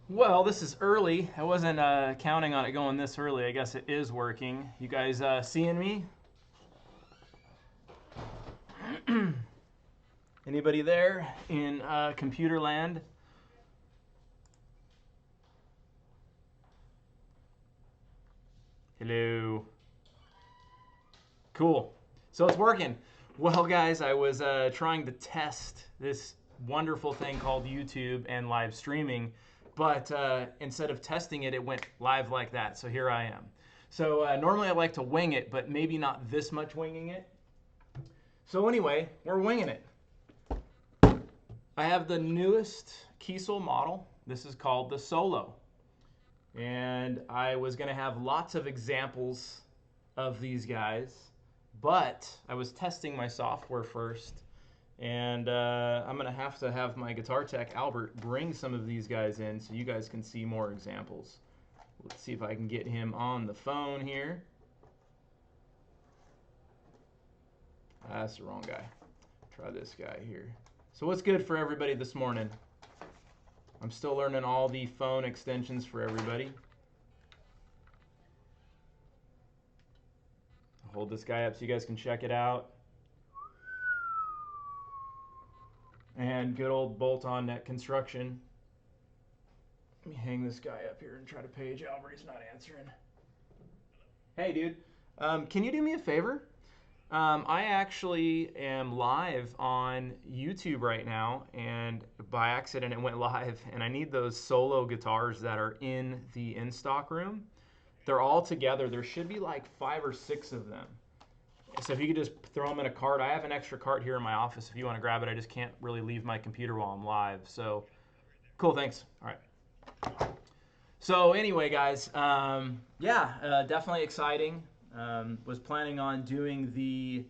Well, this is early. I wasn't counting on it going this early. I guess it is working. You guys seeing me? Anybody there in computer land? Hello. Cool. So it's working. Well, guys, I was trying to test this wonderful thing called YouTube and live streaming, but instead of testing it, it went live like that. So here I am. So normally I like to wing it, but maybe not this much winging it. So anyway, we're winging it. I have the newest Kiesel model. This is called the Solo. And I was going to have lots of examples of these guys, but I was testing my software first. And I'm going to have my guitar tech, Albert, bring some of these guys in so you guys can see more examples. Let's see if I can get him on the phone here. That's the wrong guy. Try this guy here. So what's good for everybody this morning? I'm still learning all the phone extensions for everybody. I'll hold this guy up so you guys can check it out. And good old bolt-on net construction. Let me hang this guy up here and try to page Albert. He's not answering. Hey, dude. Can you do me a favor? I actually am live on YouTube right now, and by accident it went live, and I need those Solo guitars that are in the in-stock room. They're all together. There should be like 5 or 6 of them. So if you could just throw them in a cart. I have an extra cart here in my office if you want to grab it. I just can't really leave my computer while I'm live. So cool, thanks. All right. So anyway, guys, definitely exciting. Was planning on doing the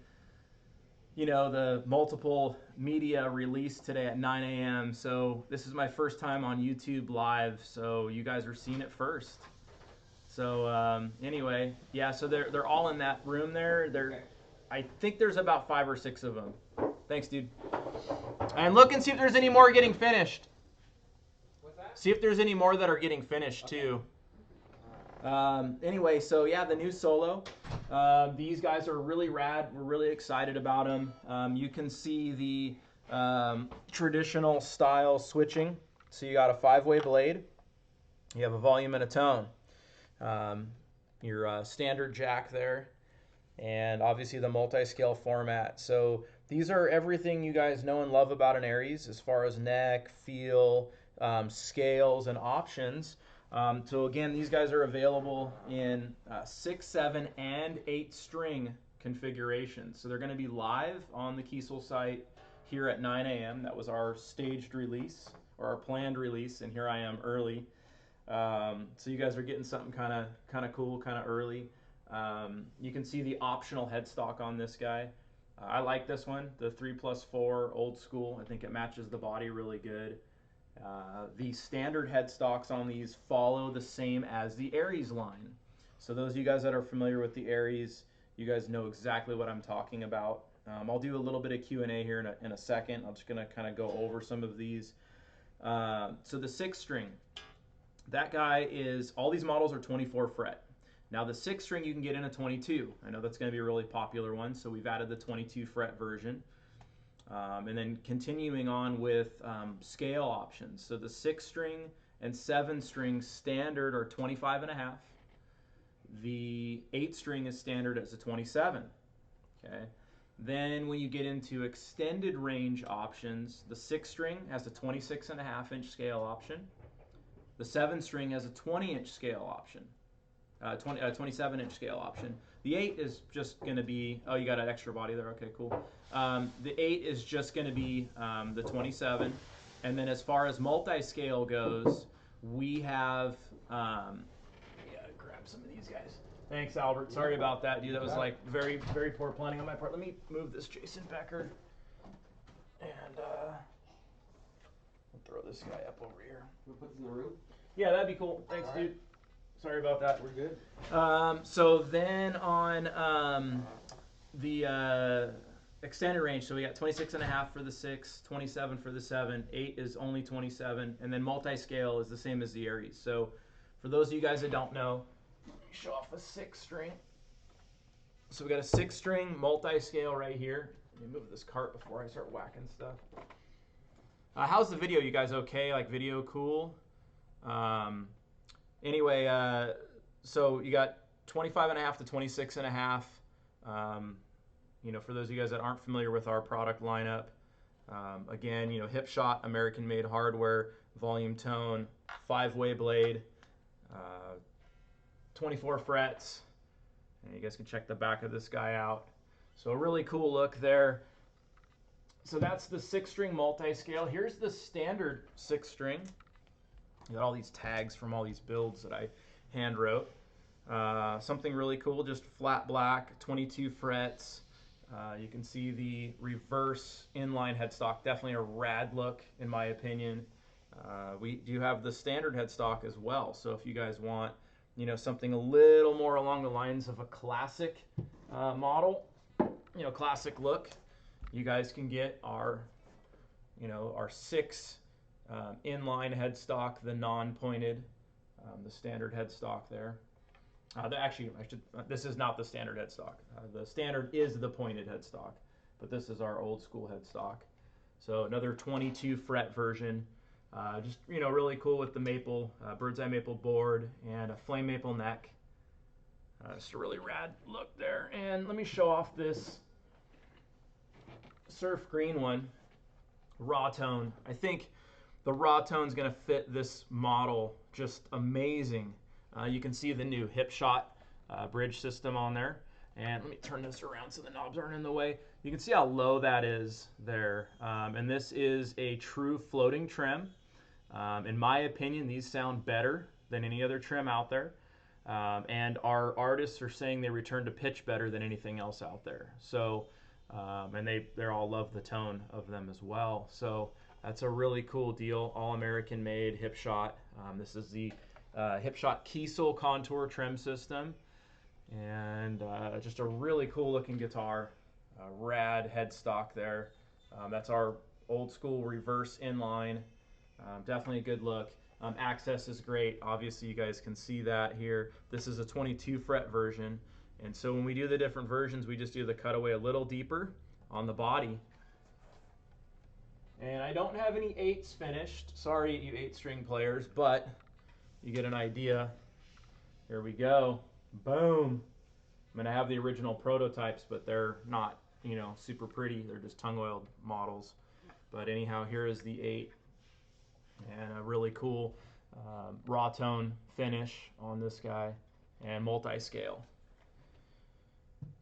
multiple media release today at 9 a.m. So this is my first time on YouTube live, so you guys are seeing it first. So anyway, yeah, so they're all in that room there. I think there's about 5 or 6 of them. Thanks, dude. And look and see if there's any more getting finished. What's that? See if there's any more that are getting finished too. Anyway, so yeah, the new Solo. These guys are really rad. We're really excited about them. You can see the traditional style switching. So you got a 5-way blade. You have a volume and a tone. Your standard jack there. And obviously the multi-scale format. So these are everything you guys know and love about an Aries as far as neck, feel, scales, and options. So again, these guys are available in 6, 7, and 8 string configurations. So they're going to be live on the Kiesel site here at 9 a.m. That was our staged release or our planned release, and here I am early. So you guys are getting something kind of cool, kind of early. You can see the optional headstock on this guy. I like this one, the 3+4 old school. I think it matches the body really good. The standard headstocks on these follow the same as the Aries line. So those of you guys that are familiar with the Aries, you guys know exactly what I'm talking about. I'll do a little bit of Q&A here in a second. I'm just going to kind of go over some of these. So the 6 string, that guy is, all these models are 24 fret. Now the 6 string you can get in a 22. I know that's going to be a really popular one, so we've added the 22 fret version. And then continuing on with scale options. So the 6 string and 7 string standard are 25.5. The 8 string is standard as a 27. Okay. Then when you get into extended range options, the 6 string has a 26.5-inch scale option. The 7 string has a 20-inch scale option. 27-inch scale option. The 8 is just going to be, oh, you got an extra body there, okay, cool. The 8 is just going to be the 27. And then as far as multi-scale goes, we have, grab some of these guys. Thanks, Albert. Sorry about that, dude. That was like very, very poor planning on my part. Let me move this Jason Becker. And I'll throw this guy up over here. Can we put this in the room? Yeah, that'd be cool. Thanks, dude. Sorry about that. We're good. So then on the extended range. So we got 26.5 for the 6, 27 for the 7, 8 is only 27, and then multi-scale is the same as the Aries. So for those of you guys that don't know, let me show off a 6-string. So we got a 6-string multi-scale right here. Let me move this cart before I start whacking stuff. How's the video, you guys? Okay, like video cool? Anyway, so you got 25.5 to 26.5. You know, for those of you guys that aren't familiar with our product lineup, again, you know, hip shot, American-made hardware, volume tone, 5-way blade, 24 frets. And you guys can check the back of this guy out. So a really cool look there. So that's the 6-string multi-scale. Here's the standard 6-string. You got all these tags from all these builds that I hand wrote. Something really cool, just flat black, 22 frets. You can see the reverse inline headstock, definitely a rad look in my opinion. We do have the standard headstock as well, so if you guys want, you know, something a little more along the lines of a classic model, you know, classic look, you guys can get our, you know, our 6 inline headstock, the non-pointed, the standard headstock there. Actually, this is not the standard headstock. The standard is the pointed headstock, but this is our old school headstock. So another 22 fret version. Just, you know, really cool with the maple, bird's eye maple board and a flame maple neck. Just a really rad look there. And let me show off this surf green one, raw tone. I think the raw tone is going to fit this model just amazing. You can see the new hip shot bridge system on there. And let me turn this around so the knobs aren't in the way. You can see how low that is there. And this is a true floating trim. In my opinion, these sound better than any other trim out there. And our artists are saying they return to pitch better than anything else out there. So, and they all love the tone of them as well. So that's a really cool deal. All American made hip shot. This is the hip shot Kiesel contour trim system. And just a really cool looking guitar. Rad headstock there. That's our old school reverse inline. Definitely a good look. Access is great. Obviously you guys can see that here. This is a 22 fret version. And so when we do the different versions, we just do the cutaway a little deeper on the body. And I don't have any 8s finished. Sorry, you 8-string players, but you get an idea. Here we go. Boom. I mean, I have the original prototypes, but they're not, you know, super pretty. They're just tongue-oiled models. But anyhow, here is the 8. And a really cool raw tone finish on this guy and multi-scale.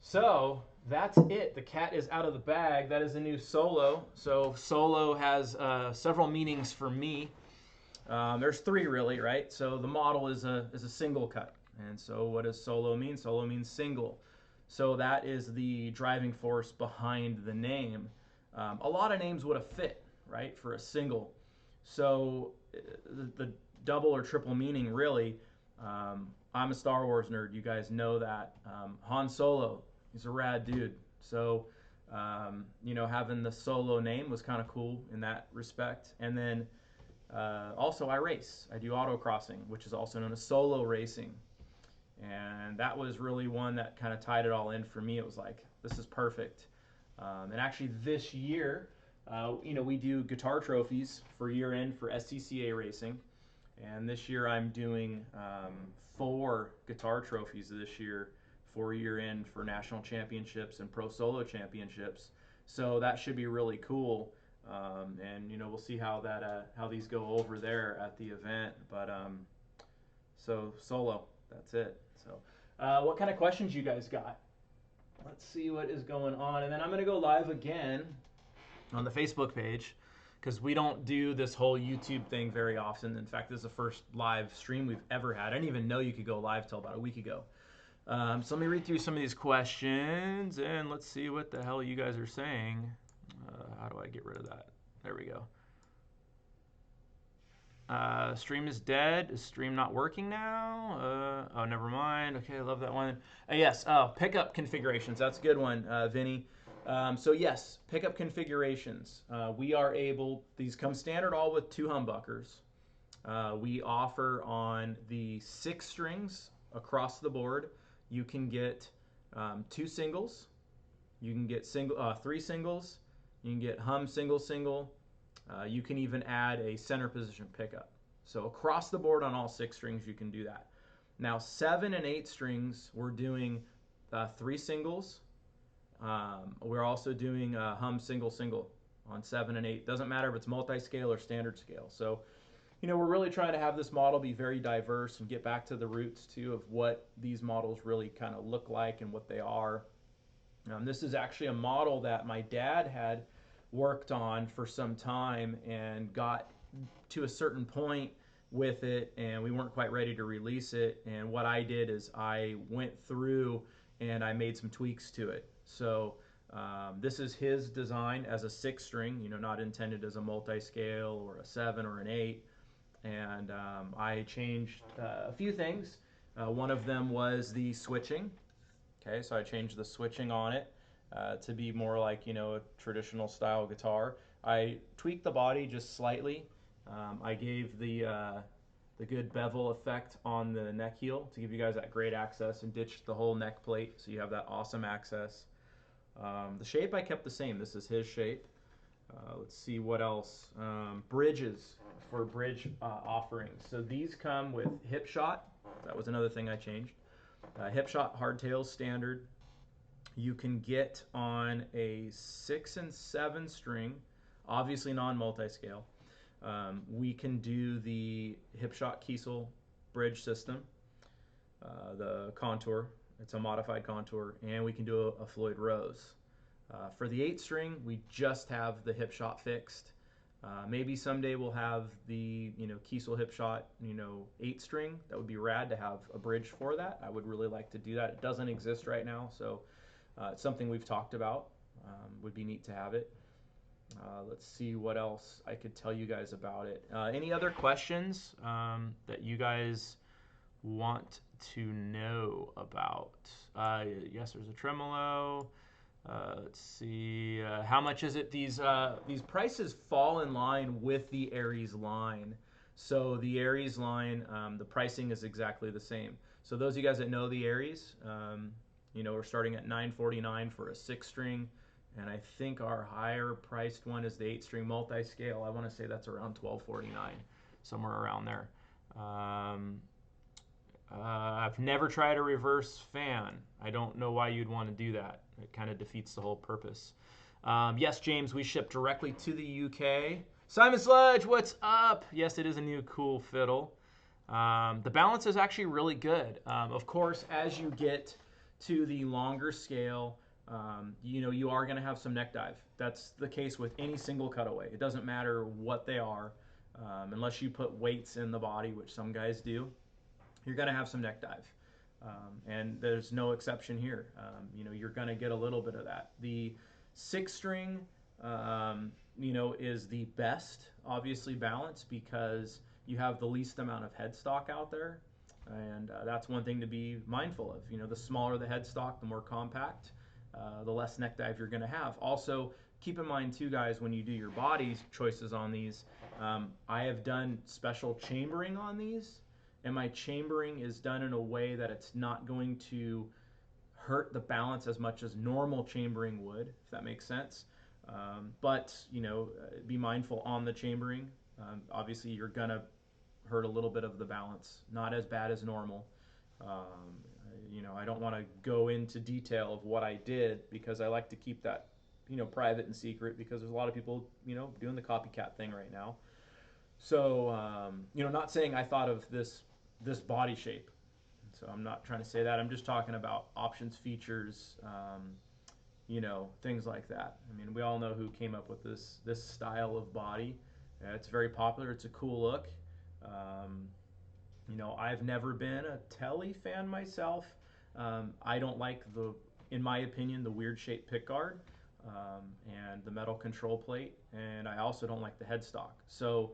So that's it. The cat is out of the bag. That is a new solo. So solo has several meanings for me. There's 3 really, right? So the model is a single cut. And so what does solo mean? Solo means single. So that is the driving force behind the name. A lot of names would have fit, right, for a single. So the double or triple meaning really, I'm a Star Wars nerd, you guys know that. Han Solo, he's a rad dude. So, you know, having the solo name was kind of cool in that respect. And then also I race. I do autocrossing, which is also known as solo racing. And that was really one that kind of tied it all in for me. It was like, this is perfect. And actually this year, you know, we do guitar trophies for year end for SCCA racing. And this year I'm doing 4 guitar trophies this year for year end for national championships and pro solo championships. So that should be really cool. And, you know, we'll see how that how these go over there at the event. But so solo, that's it. So what kind of questions you guys got? Let's see what is going on. And then I'm going to go live again on the Facebook page because we don't do this whole YouTube thing very often. In fact, this is the first live stream we've ever had. I didn't even know you could go live till about a week ago. So let me read through some of these questions and let's see what the hell you guys are saying. How do I get rid of that? There we go. Stream is dead. Is stream not working now? Oh, never mind. Okay, I love that one. Yes, pickup configurations. That's a good one, Vinny. So yes, pickup configurations. We are able, these come standard all with 2 humbuckers. We offer on the 6 strings across the board, you can get 2 singles, you can get 3 singles, you can get hum single single, you can even add a center position pickup. So across the board on all 6 strings you can do that. Now 7 and 8 strings we're doing 3 singles. We're also doing hum single single on 7 and 8. Doesn't matter if it's multi-scale or standard scale. So we're really trying to have this model be very diverse and get back to the roots too of what these models really kind of look like and what they are. This is actually a model that my dad had worked on for some time and got to a certain point with it, and we weren't quite ready to release it. And what I did is I went through and I made some tweaks to it. So this is his design as a 6 string, not intended as a multi-scale or a 7 or an 8. And I changed a few things. One of them was the switching. Okay, so I changed the switching on it to be more like a traditional style guitar. I tweaked the body just slightly. I gave the good bevel effect on the neck heel to give you guys that great access, and ditched the whole neck plate so you have that awesome access. The shape I kept the same. This is his shape. Let's see what else. Bridges for bridge offerings. So these come with hip shot. That was another thing I changed. Hip shot hardtails standard. You can get on a 6 and 7 string, obviously non-multi-scale. We can do the hip shot Kiesel bridge system, the contour. It's a modified contour, and we can do a Floyd Rose. For the 8 string, we just have the hip shot fixed. Maybe someday we'll have the Kiesel hip shot 8 string. That would be rad to have a bridge for that. I would really like to do that. It doesn't exist right now, so it's something we've talked about. Would be neat to have it. Let's see what else I could tell you guys about it. Any other questions that you guys want to know about? Yes, there's a tremolo. Let's see, how much is it? These prices fall in line with the Aries line. So the Aries line, the pricing is exactly the same. So those of you guys that know the Aries, we're starting at $949 for a 6 string, and I think our higher priced one is the 8 string multi-scale. I want to say that's around $1249, somewhere around there. I've never tried a reverse fan. I don't know why you'd want to do that. It kind of defeats the whole purpose. Yes, James, we ship directly to the UK. Simon Sludge, what's up? Yes, it is a new cool fiddle. The balance is actually really good. Of course, as you get to the longer scale, you are going to have some neck dive. That's the case with any single cutaway. It doesn't matter what they are, unless you put weights in the body, which some guys do. You're going to have some neck dive. And there's no exception here. You're going to get a little bit of that. The 6 string, is the best, obviously, balance because you have the least amount of headstock out there. And that's one thing to be mindful of. The smaller the headstock, the more compact, the less neck dive you're going to have. Also, keep in mind, too, guys, when you do your body choices on these, I have done special chambering on these. And my chambering is done in a way that it's not going to hurt the balance as much as normal chambering would, if that makes sense. But be mindful on the chambering. Obviously, you're going to hurt a little bit of the balance. Not as bad as normal. I don't want to go into detail of what I did because I like to keep that, private and secret because there's a lot of people, doing the copycat thing right now. So, not saying I thought of this body shape. So I'm not trying to say that. I'm just talking about options, features, things like that. I mean, we all know who came up with this style of body. It's very popular. It's a cool look. I've never been a Telly fan myself. I don't like in my opinion, the weird shaped pickguard and the metal control plate. And I also don't like the headstock. So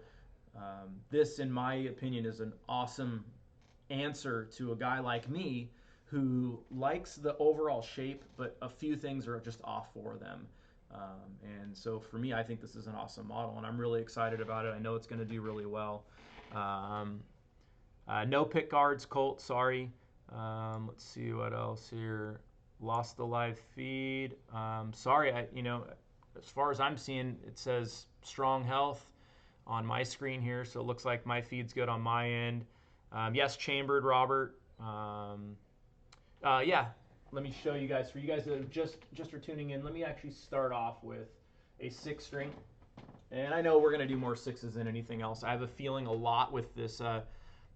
this, in my opinion, is an awesome answer to a guy like me who likes the overall shape, but a few things are just off for them. And so for me, I think this is an awesome model, and I'm really excited about it. I know it's going to do really well. No pick guards, Colt, sorry. Let's see what else here. Lost the live feed. Sorry, as far as I'm seeing, it says strong health on my screen here, so it looks like my feed's good on my end. Yes, chambered, Robert. Yeah, let me show you guys. For you guys that just are tuning in, let me actually start off with a 6-string. And I know we're going to do more 6s than anything else. I have a feeling a lot with this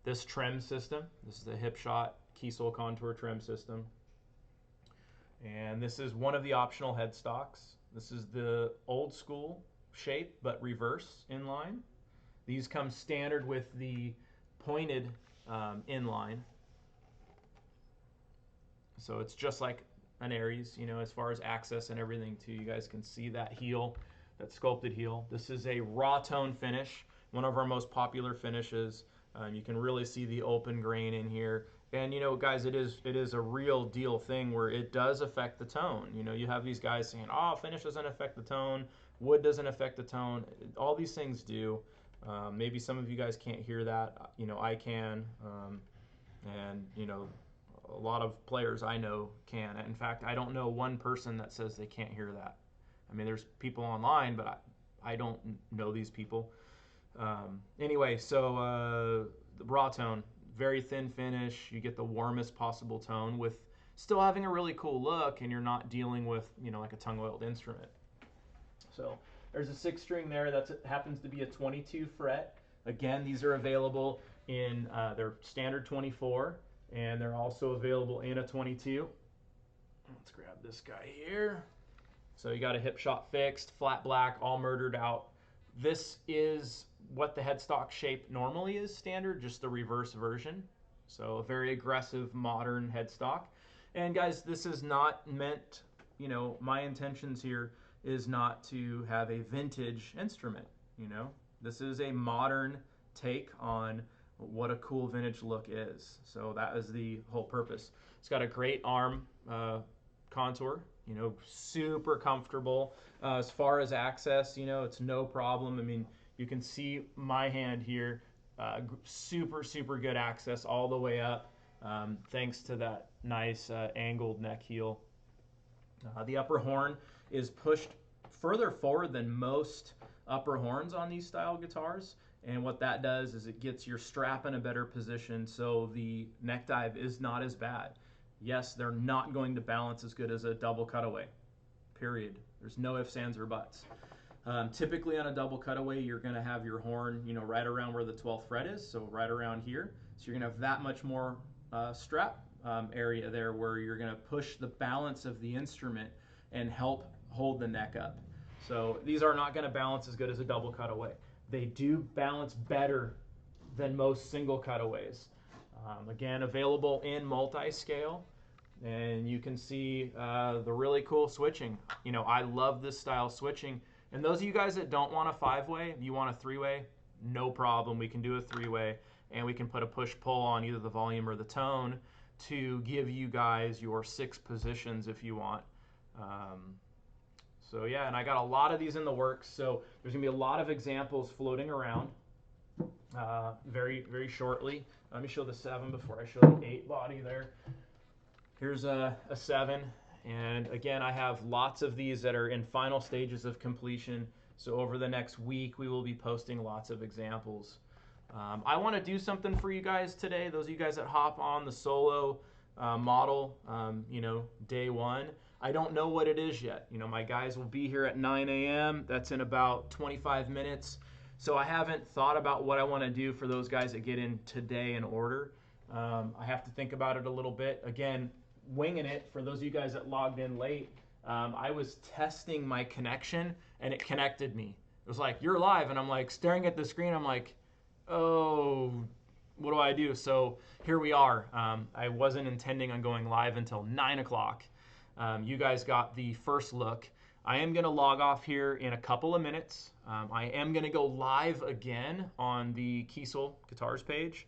this trem system. This is the Hipshot Kiesel contour trem system. And this is one of the optional headstocks. This is the old school shape, but reverse inline. These come standard with the pointed inline. So it's just like an Aries, as far as access and everything too. You guys can see that heel, that sculpted heel. This is a raw tone finish, one of our most popular finishes. You can really see the open grain in here. And guys, it is a real deal thing where it does affect the tone. You have these guys saying, "Oh, finish doesn't affect the tone, wood doesn't affect the tone." All these things do. Maybe some of you guys can't hear that. I can, and a lot of players I know can. In fact, I don't know one person that says they can't hear that. I mean, there's people online, but I don't know these people. Anyway, so the raw tone, very thin finish. You get the warmest possible tone with still having a really cool look, and you're not dealing with like a tongue-oiled instrument. So there's a 6-string there. That happens to be a 22 fret. Again, these are available in their standard 24, and they're also available in a 22. Let's grab this guy here. So you got a Hipshot fixed, flat black, all murdered out. This is what the headstock shape normally is standard, just the reverse version. So a very aggressive, modern headstock. And guys, this is not meant, my intentions here is not to have a vintage instrument, This is a modern take on what a cool vintage look is. So that is the whole purpose. It's got a great arm contour, super comfortable. As far as access, it's no problem. I mean, you can see my hand here, super good access all the way up, thanks to that nice angled neck heel. The upper horn is pushed further forward than most upper horns on these style guitars, and what that does is it gets your strap in a better position, so the neck dive is not as bad. Yes, they're not going to balance as good as a double cutaway, period. There's no ifs, ands, or buts. Typically on a double cutaway, you're going to have your horn, right around where the 12th fret is, so right around here. So you're going to have that much more strap area there where you're going to push the balance of the instrument and help hold the neck up. So these are not going to balance as good as a double cutaway. They do balance better than most single cutaways. Again, available in multi-scale. And you can see the really cool switching. I love this style switching. And those of you guys that don't want a 5-way, you want a 3-way, no problem. We can do a 3-way, and we can put a push-pull on either the volume or the tone to give you guys your 6 positions if you want. So yeah, and I got a lot of these in the works. So there's gonna be a lot of examples floating around very shortly. Let me show the 7 before I show the 8 body there. Here's a 7, and again, I have lots of these that are in final stages of completion. So over the next week, we will be posting lots of examples. I want to do something for you guys today. Those of you guys that hop on the solo model, day 1. I don't know what it is yet. My guys will be here at 9 a.m. That's in about 25 minutes. So I haven't thought about what I want to do for those guys that get in today in order. I have to think about it a little bit. Again, winging it for those of you guys that logged in late. I was testing my connection and it connected me. It was like, "You're live," and I'm like staring at the screen. I'm like, "Oh, what do I do?" So here we are. I wasn't intending on going live until 9 o'clock. You guys got the first look. I am going to log off here in a couple of minutes. I am going to go live again on the Kiesel Guitars page.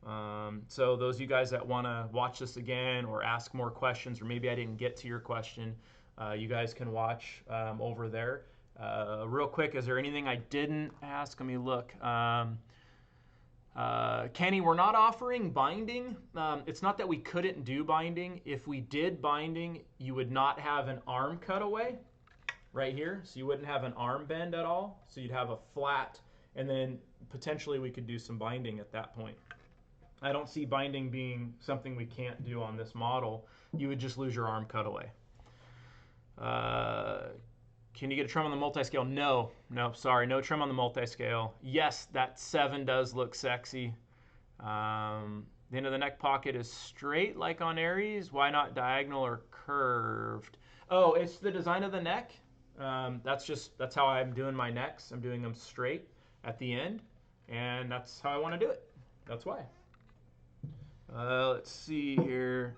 So those of you guys that want to watch this again or ask more questions, or maybe I didn't get to your question, you guys can watch over there. Real quick, is there anything I didn't ask? Let me look. Kenny, we're not offering binding. It's not that we couldn't do binding. If we did binding, you would not have an arm cutaway right here. So you wouldn't have an arm bend at all. So you'd have a flat, and then potentially we could do some binding at that point. I don't see binding being something we can't do on this model. You would just lose your arm cutaway. Can you get a trim on the multiscale? No, sorry, no trim on the multiscale. Yes, that 7 does look sexy. The end of the neck pocket is straight like on Aries. Why not diagonal or curved? Oh, it's the design of the neck. That's how I'm doing my necks. I'm doing them straight at the end, and that's how I want to do it. That's why. Let's see here.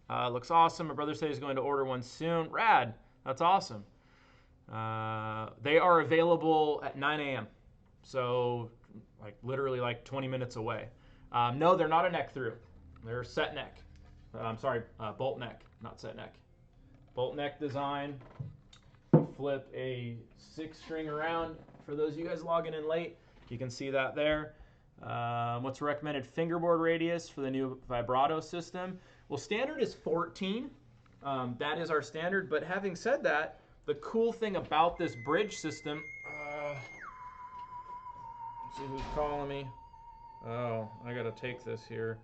Looks awesome. My brother said he's going to order one soon. Rad. That's awesome. They are available at 9 a.m. So like literally like 20 minutes away. No, they're not a neck through. They're set neck. I'm sorry, bolt neck, not set neck. Bolt neck design. Flip a 6-string around. For those of you guys logging in late, you can see that there. What's the recommended fingerboard radius for the new vibrato system? Well, standard is 14. That is our standard. But having said that, the cool thing about this bridge system, let's see who's calling me. Oh, I gotta take this here.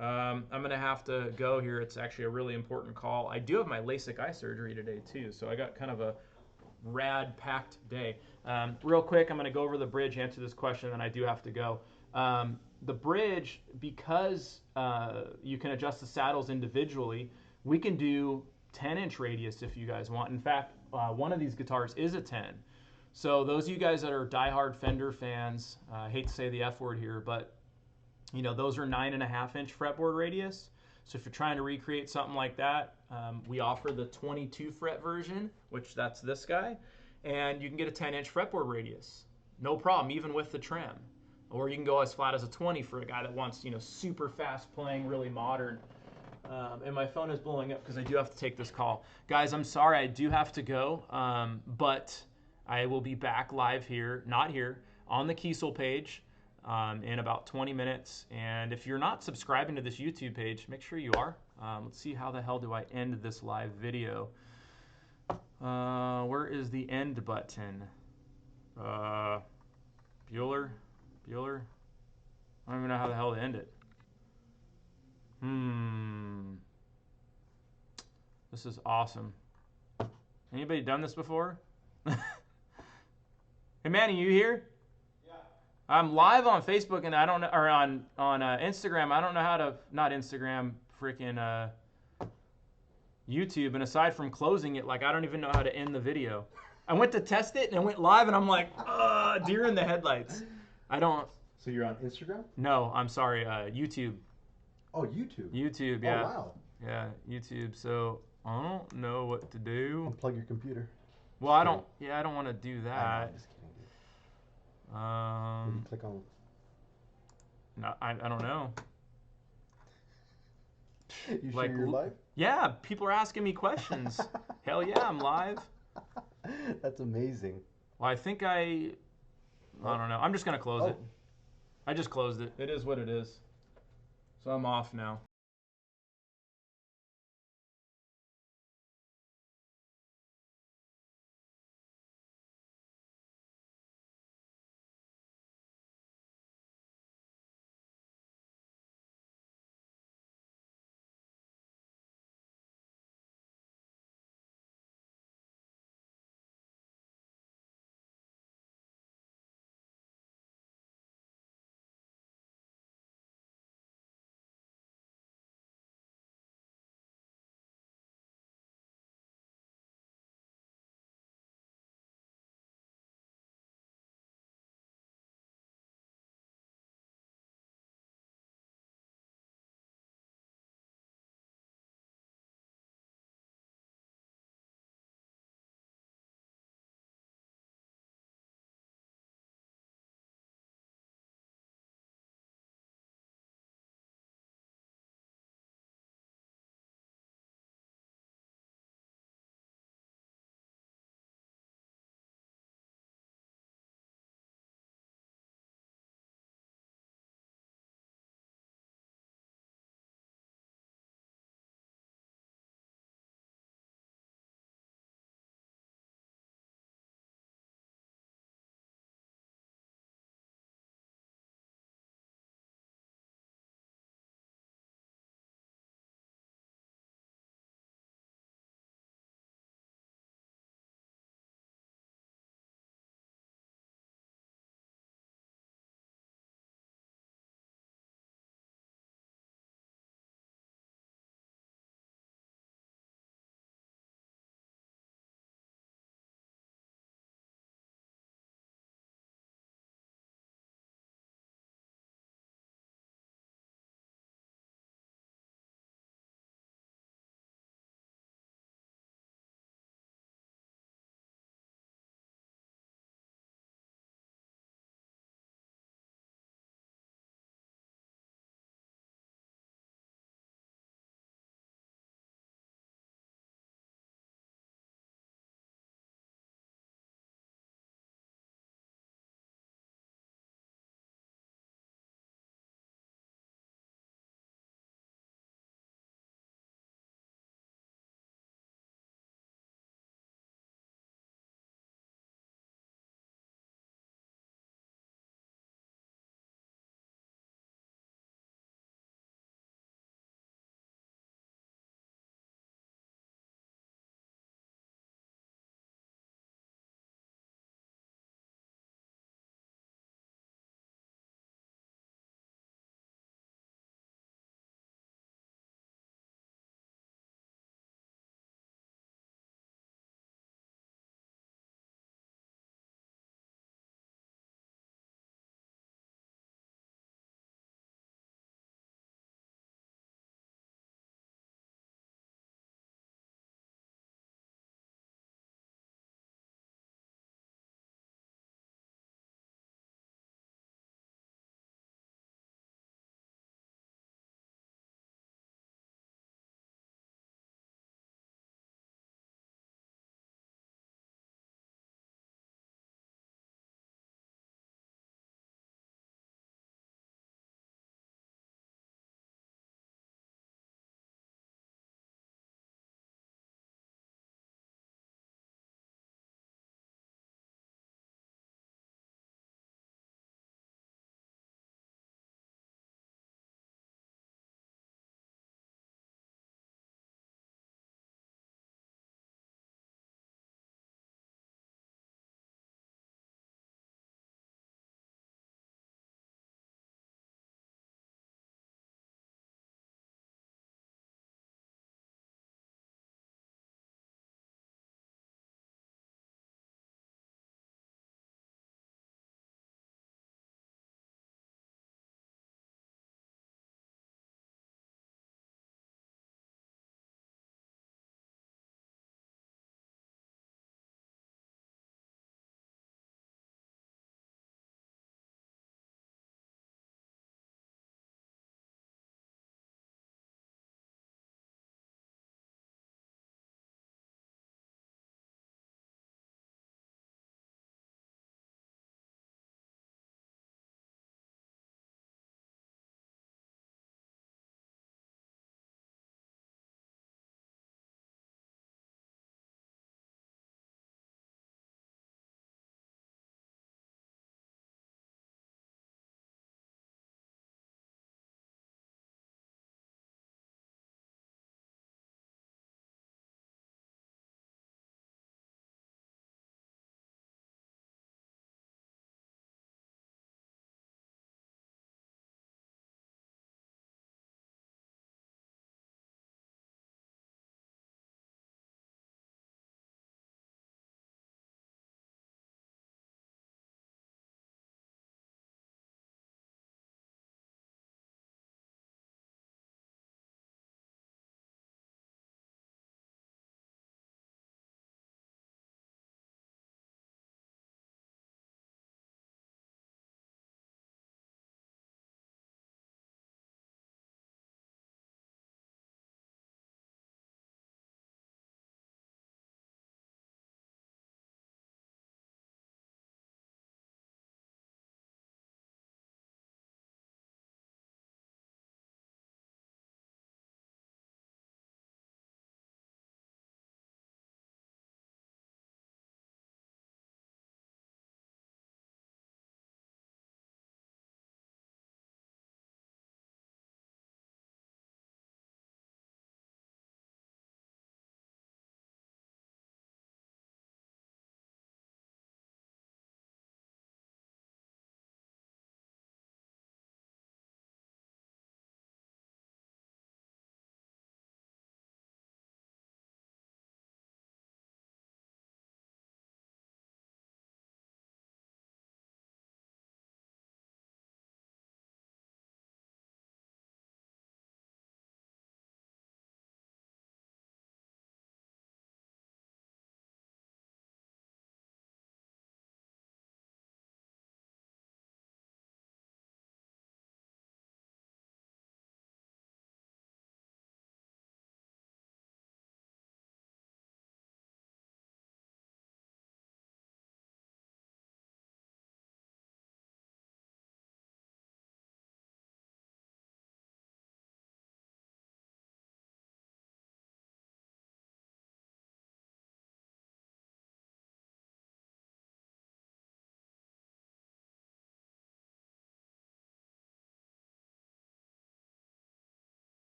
I'm gonna have to go here. It's actually a really important call. I do have my LASIK eye surgery today too, so I got kind of a rad packed day. Real quick, I'm gonna go over the bridge, answer this question, and I do have to go. The bridge, because you can adjust the saddles individually, we can do 10-inch radius if you guys want. In fact, one of these guitars is a 10. So those of you guys that are diehard Fender fans, I hate to say the F word here, but you know, those are 9.5-inch fretboard radius. So if you're trying to recreate something like that, we offer the 22 fret version, which that's this guy, and you can get a 10-inch fretboard radius. No problem, even with the trim. Or you can go as flat as a 20 for a guy that wants, you know, super fast playing, really modern. And my phone is blowing up because I do have to take this call. Guys, I'm sorry, I do have to go, but I will be back live here, not here, on the Kiesel page in about 20 minutes. And if you're not subscribing to this YouTube page, make sure you are. Let's see, how the hell do I end this live video? Where is the end button? Bueller? I don't even know how the hell to end it. This is awesome. Anybody done this before? Hey Manny, you here? Yeah. I'm live on Facebook and I don't know, or on Instagram. I don't know how to, not Instagram, freaking YouTube. And aside from closing it, like I don't even know how to end the video. I went to test it and it went live and I'm like, deer in the headlights. I don't. So you're on Instagram? No, I'm sorry, YouTube. Oh, YouTube. YouTube, yeah. Oh, wow. Yeah, YouTube. So I don't know what to do. Unplug your computer. Well, I don't. Yeah, I don't want to do that. I'm just kidding. Click on. No, I don't know. You sure you're live? Yeah, people are asking me questions. Hell yeah, I'm live. That's amazing. Well, I think I don't know. I'm just gonna close it. I just closed it. It is what it is. So I'm off now.